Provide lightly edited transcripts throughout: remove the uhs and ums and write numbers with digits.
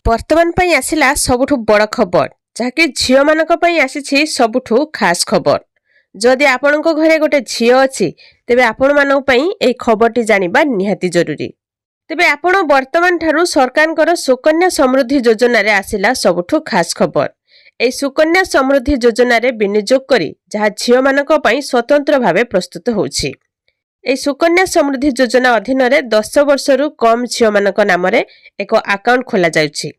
वर्तमान पई आसिला सबुठु बड़ खबर जहाँकि झील मानक पई आसीछि सबुठु खास खबर। जदि आपणको घरे गोटे झील अछि तेबे आपण मानक पई एई खबरटी जानिबा निहाती जरूरी। तेबे आपण वर्तमान ठारू सरकारଙ୍କର सुकन्या समृद्धि योजना रे आसिला सबुठु खास खबर। एई सुकन्या समृद्धि योजना रे विनियोग करी जहाँ झील मानक पई स्वतंत्र भावे प्रस्तुत होछि। एई सुकन्या समृद्धि योजना अधीन रे 10 वर्षरु कम झील मानक नाम रे एक अकाउंट खोला जाउछि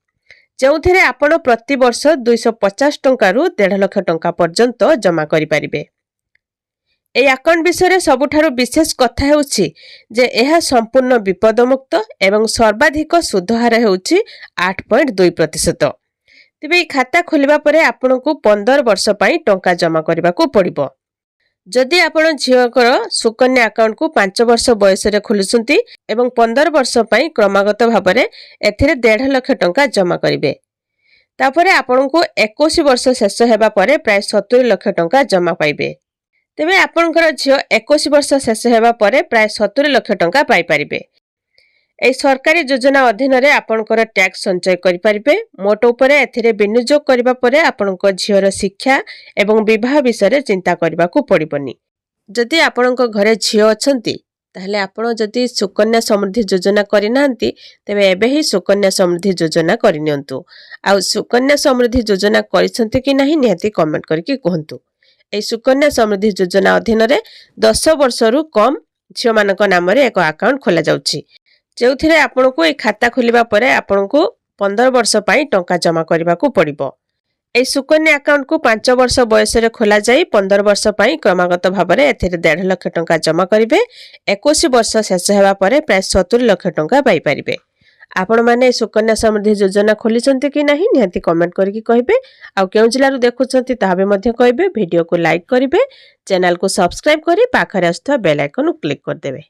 जेउथिरे आपण प्रति वर्ष 250 टंका रु 1.5 लाख टंका पर्यंत जमा करि परिबे। एई अकाउंट विषय रे सबुठारु विशेष कथा हेउछि जे एहा संपूर्ण विपदमुक्त एवं सर्वाधिक सुधहार हेउछि 8.2%। तेबे एई खाता खोलिबा परे आपणकु 15 वर्ष पई टंका जमा करिबाकू पड़िबो। जदि आपण झीलकर सुकन्या अकाउंट को 5 वर्ष बयस रे खोलुछंती एवं 15 वर्ष पई क्रमागत भाबरे एथिरे 1.5 लाख टंका जमा करिवे। तापरे आपण को 21 वर्ष शेष हेबा परे प्राय 70 लाख टंका जमा पाइबे। तेबे आपणकर झील 21 वर्ष शेष हेबा परे प्राय 70 लाख टंका पाई परिबे। एई सरकारी योजना अधीन रे आपणकर टैक्स संचय करि परिबे। मोट उपरे एथिरे विनियोग करिबा परे आपणको झीलर शिक्षा एवं विवाह विषय रे चिंता करिबाकू पड़िबनी। जदि आपणको घरे झील अछंती ताहले आपण जदि सुकन्या समृद्धि योजना करि नांती तेबे एबे ही सुकन्या समृद्धि योजना करि नियंतु। आ सुकन्या समृद्धि योजना करिसंती कि नाही निहाती कमेंट करके कहंतु। एई सुकन्या समृद्धि योजना अधीन रे 10 वर्षरु कम झील मानक नाम रे एक अकाउंट खोला जाउछि जेउथिरे आपणको ए खाता खोलिबा परे आपणको 15 वर्ष पई टंका जमा करिबाकू पड़िबो। ए सुकन्या अकाउंट को 5 वर्ष बयस रे खोला जाई 15 वर्ष पई क्रमागत भाबरे एथिरे 1.5 लाख टंका जमा करिवे। 21 वर्ष शेष हेबा परे प्राय 70 लाख टंका पाई परिबे। आपण माने सुकन्या समृद्धि योजना खोलिसंती कि नाही निहाती कमेंट करके कहिबे। आ केउ जिल्लारू देखुछंती ताबे मध्ये कहिबे। वीडियो को लाइक करिवे, चैनल को सब्सक्राइब करी पाखरे आस्था बेल आइकन क्लिक कर देबे।